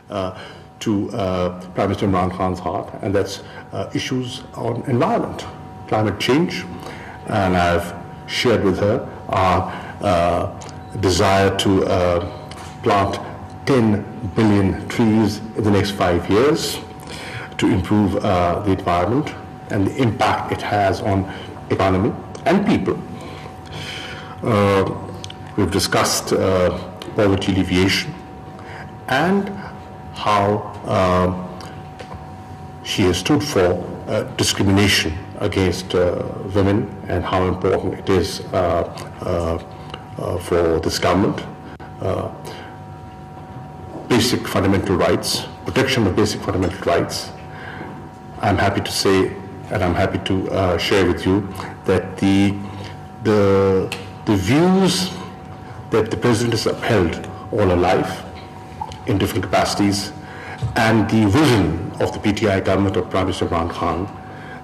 to Prime Minister Imran Khan's heart, and that's issues on environment, climate change. And I've shared with her our desire to plant 10 billion trees in the next 5 years to improve the environment and the impact it has on economy and people. We've discussed poverty alleviation and how she has stood for discrimination against women and how important it is for this government. Basic fundamental rights, protection of basic fundamental rights. I'm happy to say, and I'm happy to share with you, that the views that the President has upheld all her life in different capacities, and the vision of the PTI government of Prime Minister Imran Khan,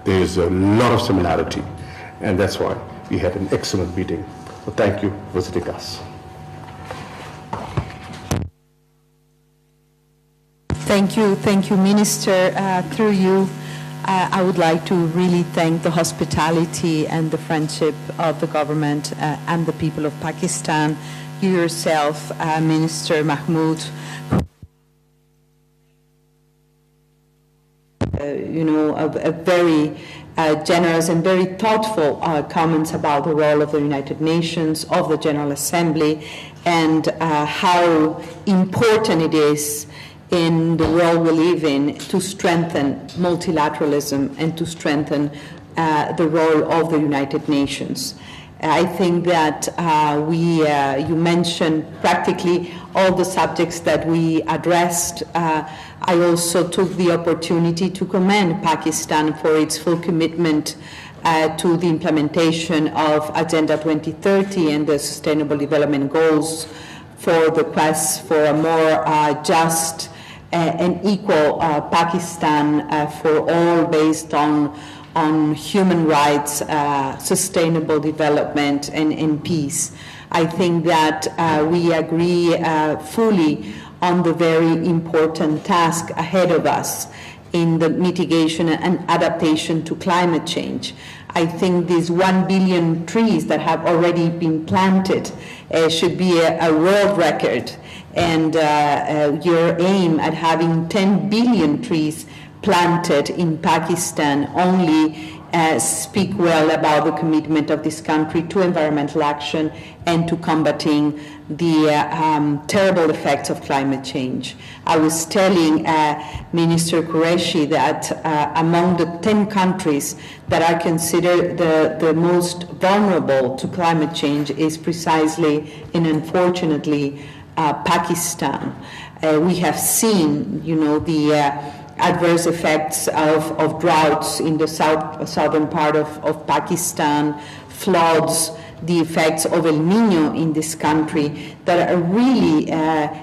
there is a lot of similarity, and that's why we had an excellent meeting. So thank you for visiting us. Thank you, Minister. Through you, I would like to really thank the hospitality and the friendship of the government and the people of Pakistan. You yourself, Minister Mehmood, a very generous and very thoughtful comments about the role of the United Nations, of the General Assembly, and how important it is in the world we live in to strengthen multilateralism and to strengthen the role of the United Nations. I think that you mentioned practically all the subjects that we addressed. I also took the opportunity to commend Pakistan for its full commitment to the implementation of Agenda 2030 and the Sustainable Development Goals, for the quest for a more just and equal Pakistan for all, based on human rights, sustainable development, and peace. I think that we agree fully on the very important task ahead of us in the mitigation and adaptation to climate change. I think these 1 billion trees that have already been planted should be a world record, and your aim at having 10 billion trees planted in Pakistan only speak well about the commitment of this country to environmental action and to combating the terrible effects of climate change. I was telling Minister Qureshi that among the 10 countries that are considered the most vulnerable to climate change is precisely and unfortunately Pakistan. We have seen, the adverse effects of droughts in the southern part of Pakistan, floods, the effects of El Nino in this country that are really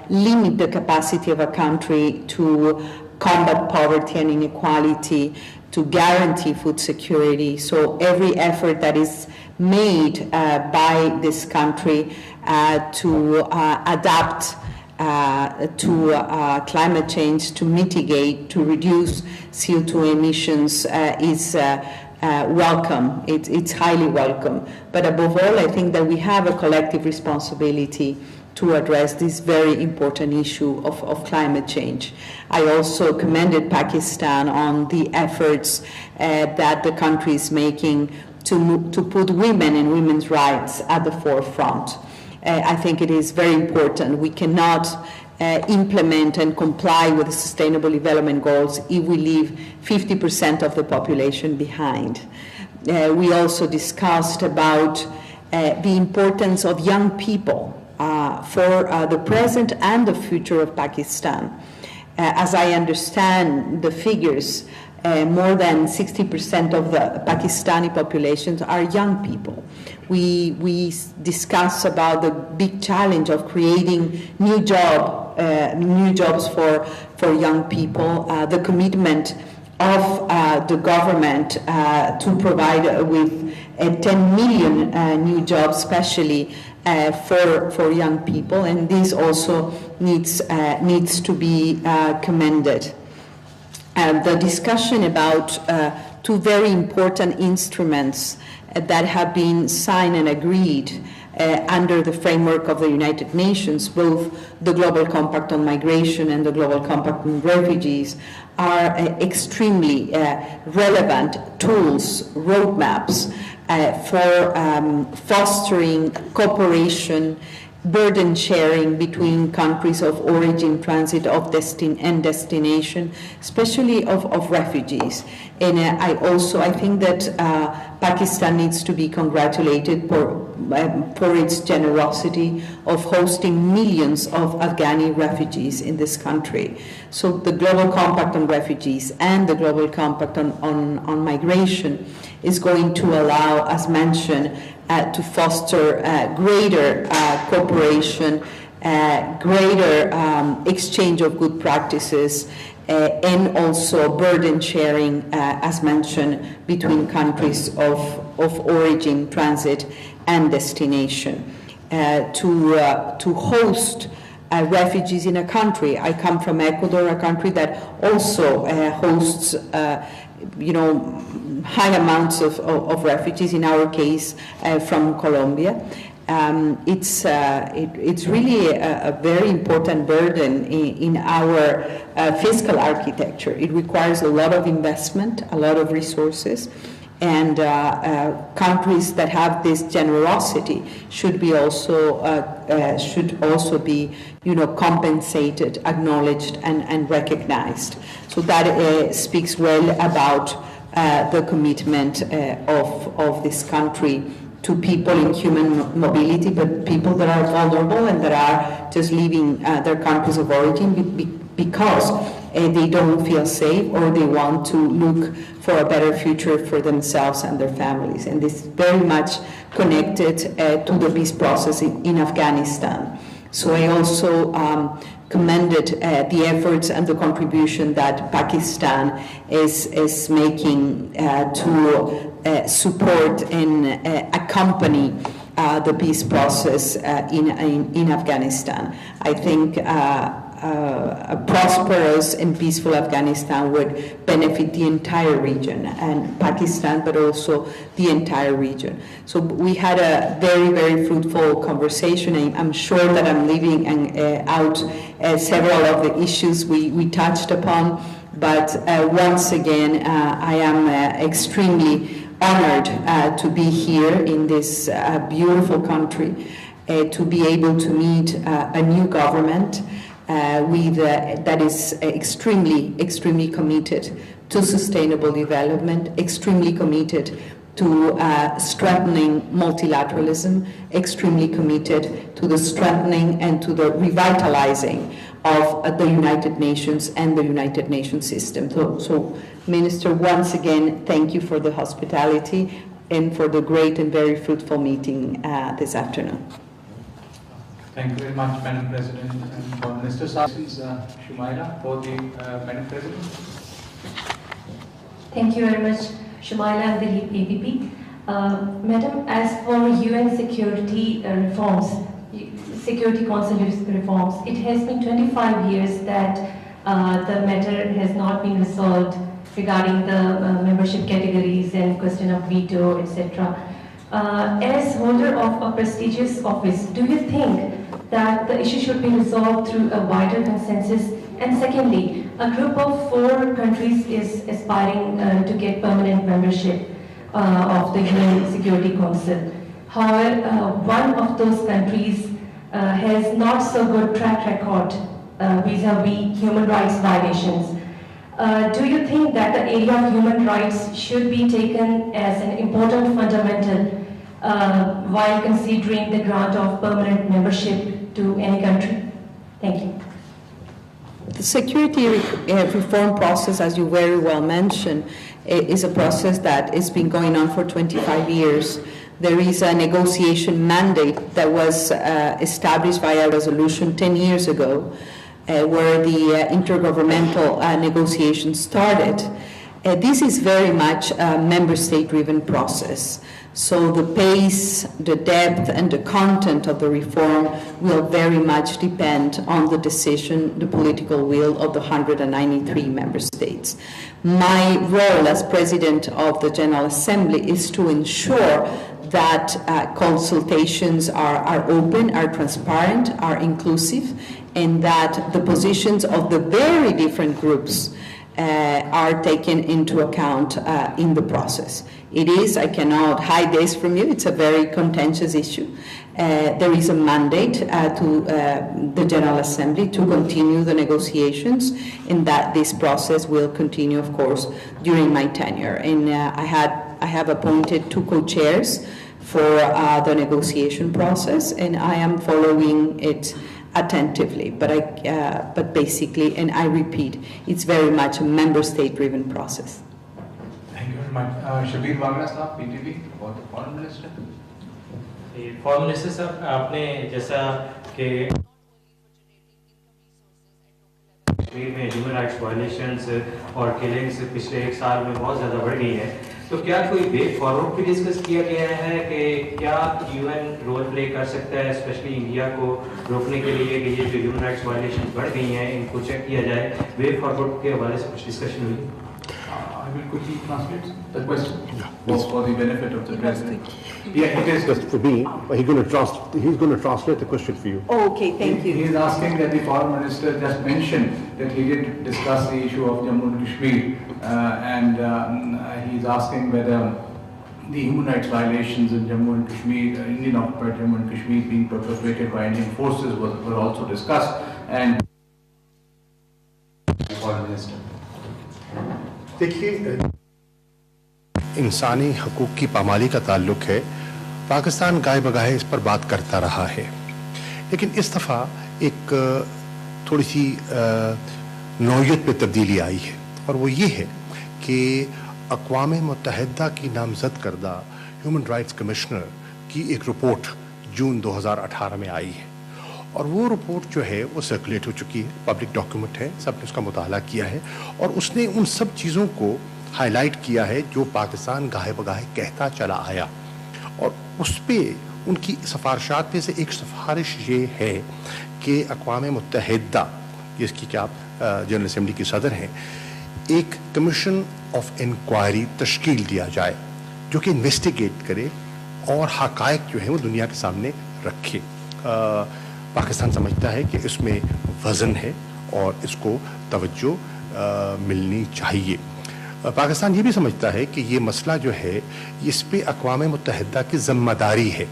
limit the capacity of a country to combat poverty and inequality, to guarantee food security. So every effort that is made by this country to adapt to climate change, to mitigate, to reduce CO2 emissions is welcome. It's highly welcome. But above all, I think that we have a collective responsibility to address this very important issue of climate change. I also commended Pakistan on the efforts that the country is making to put women and women's rights at the forefront. I think it is very important. We cannot implement and comply with the Sustainable Development Goals if we leave 50% of the population behind. We also discussed about the importance of young people for the present and the future of Pakistan. As I understand the figures, more than 60% of the Pakistani populations are young people. We discuss about the big challenge of creating new jobs for young people, the commitment of the government to provide with 10 million new jobs, especially for young people, and this also needs to be commended. The discussion about two very important instruments that have been signed and agreed under the framework of the United Nations, both the Global Compact on Migration and the Global Compact on Refugees, are extremely relevant tools, roadmaps for fostering cooperation, burden sharing between countries of origin, transit, of and destination, especially of refugees. And I think that Pakistan needs to be congratulated for its generosity of hosting millions of Afghani refugees in this country. So the Global Compact on Refugees and the Global Compact on Migration is going to allow, as mentioned, to foster greater cooperation, greater exchange of good practices, and also burden sharing, as mentioned, between countries of origin, transit, and destination. To host refugees in a country. I come from Ecuador, a country that also hosts high amounts of refugees, in our case from Colombia. It's really a very important burden in our fiscal architecture. It requires a lot of investment, a lot of resources, and countries that have this generosity should also be compensated, acknowledged, and recognized. So that speaks well about the commitment of this country to people in human mobility, but people that are vulnerable and that are just leaving their countries of origin because they don't feel safe or they want to look for a better future for themselves and their families. And this is very much connected to the peace process in Afghanistan. So I also commended the efforts and the contribution that Pakistan is making to support and accompany the peace process in Afghanistan. I think a prosperous and peaceful Afghanistan would benefit the entire region, and Pakistan, but also the entire region. So we had a very, very fruitful conversation. I'm sure that I'm leaving out several of the issues we touched upon, but once again, I am extremely honored to be here in this beautiful country, to be able to meet a new government that is extremely committed to sustainable development, extremely committed to strengthening multilateralism, extremely committed to the strengthening and to the revitalizing of the United Nations and the United Nations system. So, Minister, once again, thank you for the hospitality and for the great and very fruitful meeting this afternoon. Thank you very much, Madam President, and for Minister Shumaila, for the Madam President. Thank you very much, Shumaila and the APP. Madam, as for UN security reforms, Security Council reforms, it has been 25 years that the matter has not been resolved regarding the membership categories and question of veto, etc. As holder of a prestigious office, do you think that the issue should be resolved through a wider consensus? And secondly, a group of 4 countries is aspiring to get permanent membership of the UN Security Council. However, one of those countries has not so good track record vis-a-vis human rights violations. Do you think that the area of human rights should be taken as an important fundamental while considering the grant of permanent membership to any country? Thank you. The security reform process, as you very well mentioned, is a process that has been going on for 25 years. There is a negotiation mandate that was established by a resolution 10 years ago, where the intergovernmental negotiations started. This is very much a member state-driven process. So the pace, the depth, and the content of the reform will very much depend on the decision, the political will of the 193 member states. My role as President of the General Assembly is to ensure that consultations are open, are transparent, are inclusive, and that the positions of the very different groups are taken into account in the process. It is, I cannot hide this from you, it's a very contentious issue. There is a mandate to the General Assembly to continue the negotiations, and that this process will continue, of course, during my tenure. And I have appointed 2 co-chairs for the negotiation process, and I am following it attentively, but basically, and I repeat, it's very much a member state-driven process. Thank you very much. Shabir Wagra Sahab, PTV, for the Foreign Minister. Foreign minister साहब, आपने जैसा कि कश्मीर में human rights violations और killings पिछले 1 साल में बहुत ज़्यादा बढ़ गई है, तो क्या कोई वे फॉरवर्ड भी डिस्कस किया गया है कि क्या यूएन रोल प्ले कर सकता है, स्पेशली इंडिया को रोकने के लिए कि ये जो ह्यूमन राइट्स वायलेशंस बढ़ गई हैं इनको चेक किया जाए? वे फॉरवर्ड के हवाले से कुछ डिस्कशन हुई? I will quickly translate the question for the benefit of the President. Yeah, it is Just for me, but he's going to translate the question for you. Okay, thank you. He is asking that the Foreign Minister just mentioned that he did discuss the issue of Jammu and Kashmir, and he is asking whether the human rights violations in Jammu and Kashmir, Indian occupied Jammu and Kashmir being perpetrated by Indian forces were also discussed. And Foreign Minister. देखिए, इंसानी हकूक़ की पामाली का ताल्लुक है, पाकिस्तान गाए बगाए इस पर बात करता रहा है, लेकिन इस दफ़ा एक थोड़ी सी नौयत पे तब्दीली आई है, और वो ये है कि अक़वाम मुत्तहिदा की नामज़द करदा ह्यूमन राइट्स कमिश्नर की एक रिपोर्ट जून 2018 में आई है, और वो रिपोर्ट जो है वो सर्कुलेट हो चुकी है, पब्लिक डॉक्यूमेंट है, सबने उसका मुताला किया है, और उसने उन सब चीज़ों को हाईलाइट किया है जो पाकिस्तान गाहे बगाहे कहता चला आया, और उस पर उनकी सिफारिशात में से एक सिफारिश ये है कि अक़वाम मुत्तहिदा, जिसकी कि आप जनरल असम्बली की सदर हैं, एक कमीशन ऑफ इंक्वायरी तश्कील दिया जाए जो कि इन्वेस्टिगेट करे और हक़ाइक़ जो है वो दुनिया के सामने रखे। पाकिस्तान समझता है कि इसमें वज़न है और इसको तवज्जो मिलनी चाहिए। पाकिस्तान ये भी समझता है कि ये मसला जो है इस पे अक़वाम मुत्तहिदा की ज़िम्मेदारी है।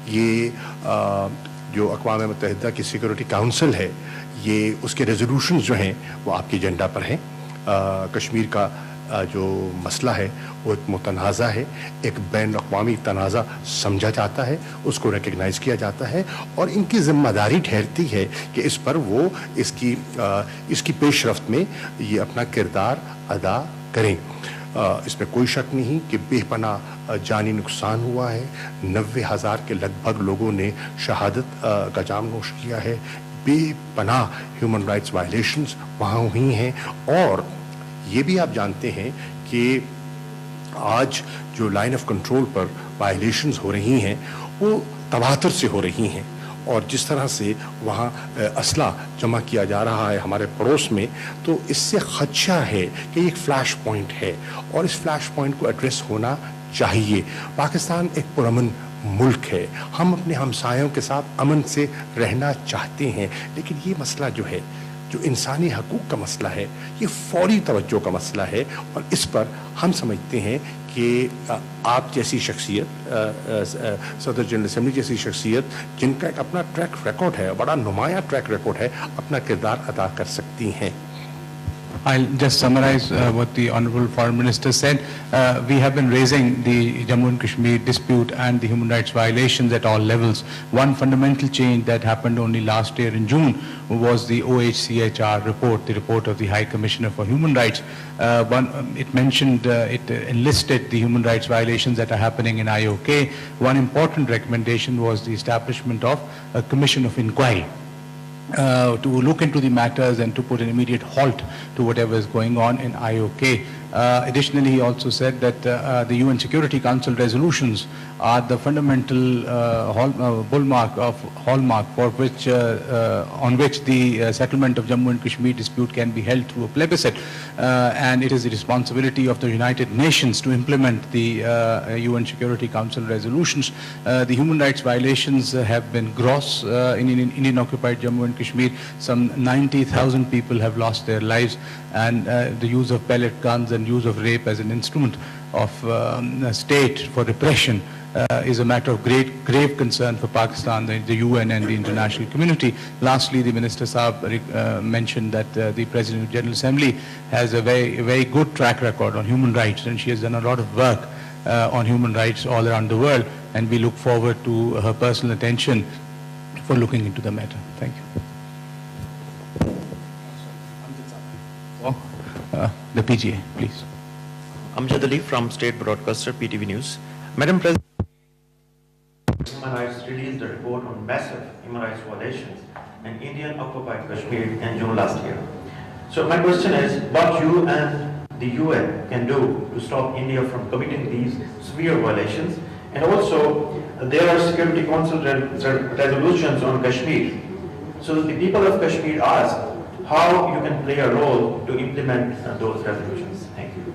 ये जो अक़वाम मुत्तहिदा की सिक्योरिटी काउंसिल है, ये उसके रेजोल्यूशंस जो हैं वो आपकी एजेंडा पर हैं। कश्मीर का जो मसला है वो एक मुतनाज़ा है, एक बैन अक़वामी तनाज़ा समझा जाता है, उसको रिकग्नाइज़ किया जाता है, और इनकी ज़िम्मेदारी ठहरती है कि इस पर वो इसकी पेशरफ्त में ये अपना किरदार अदा करें। इसमें कोई शक नहीं कि बेपनाह जानी नुकसान हुआ है, 90,000 के लगभग लोगों ने शहादत का जाम नोश किया है, बेपनाह ह्यूमन राइट्स वायलेशंस वहाँ हुई हैं, और ये भी आप जानते हैं कि आज जो लाइन ऑफ कंट्रोल पर वायलेशंस हो रही हैं वो तवातर से हो रही हैं, और जिस तरह से वहाँ असला जमा किया जा रहा है हमारे पड़ोस में, तो इससे खदशा है कि एक फ्लैश पॉइंट है और इस फ्लैश पॉइंट को एड्रेस होना चाहिए। पाकिस्तान एक पुरअमन मुल्क है, हम अपने हमसायों के साथ अमन से रहना चाहते हैं, लेकिन ये मसला जो है, जो इंसानी हकूक़ का मसला है, ये फौरी तवज्जो का मसला है, और इस पर हम समझते हैं कि आप जैसी शख्सियत, सदर जनरल असम्बली जैसी शख्सियत, जिनका एक अपना ट्रैक रिकॉर्ड है, बड़ा नुमाया ट्रैक रिकॉर्ड है, अपना किरदार अदा कर सकती हैं। I'll just summarize what the Honorable Foreign Minister said. We have been raising the Jammu and Kashmir dispute and the human rights violations at all levels. One fundamental change that happened only last year in June was the OHCHR report, the report of the High Commissioner for Human Rights. It mentioned, it enlisted the human rights violations that are happening in IOK. One important recommendation was the establishment of a commission of inquiry to look into the matters and to put an immediate halt to whatever is going on in IOK. Additionally, he also said that the UN Security Council resolutions are the fundamental hallmark for which, on which the settlement of Jammu and Kashmir dispute can be held through a plebiscite, and it is the responsibility of the United Nations to implement the UN Security Council resolutions. The human rights violations have been gross in Indian-occupied Jammu and Kashmir. Some 90,000 people have lost their lives, and the use of pellet guns and use of rape as an instrument of state for repression is a matter of grave concern for Pakistan, the UN and the international community. Lastly, the Minister Saab mentioned that the President of the General Assembly has a very good track record on human rights, and she has done a lot of work on human rights all around the world, and we look forward to her personal attention for looking into the matter. Thank you. The PGA, please. Amjad Ali from State Broadcaster, PTV News. Madam President, Human Rights released a report on massive human rights violations in Indian-occupied Kashmir in June last year. So my question is, what you and the UN can do to stop India from committing these severe violations? And also, there are Security Council resolutions on Kashmir. So the people of Kashmir ask how you can play a role to implement those resolutions. Thank you.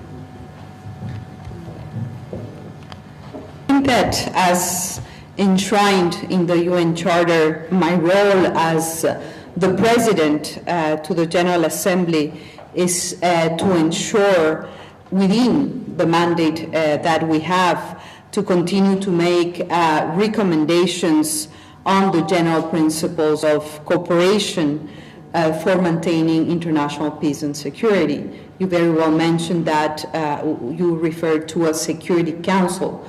I think that as enshrined in the UN Charter, my role as the President to the General Assembly is to ensure within the mandate that we have to continue to make recommendations on the general principles of cooperation for maintaining international peace and security. You very well mentioned that you referred to a Security Council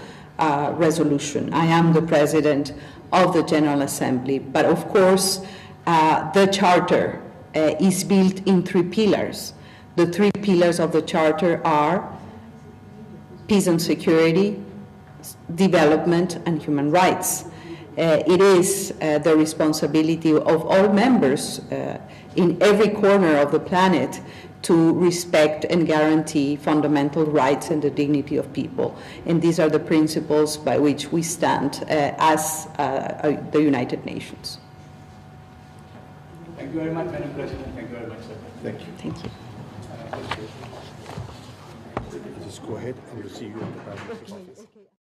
resolution. I am the President of the General Assembly, but of course the Charter is built in three pillars. The three pillars of the Charter are peace and security, development, and human rights. It is the responsibility of all members in every corner of the planet to respect and guarantee fundamental rights and the dignity of people. And these are the principles by which we stand as the United Nations. Thank you very much, Madam President. Thank you very much, sir. Thank you. Thank you. Just go ahead and we'll see you at the Prime Minister's office.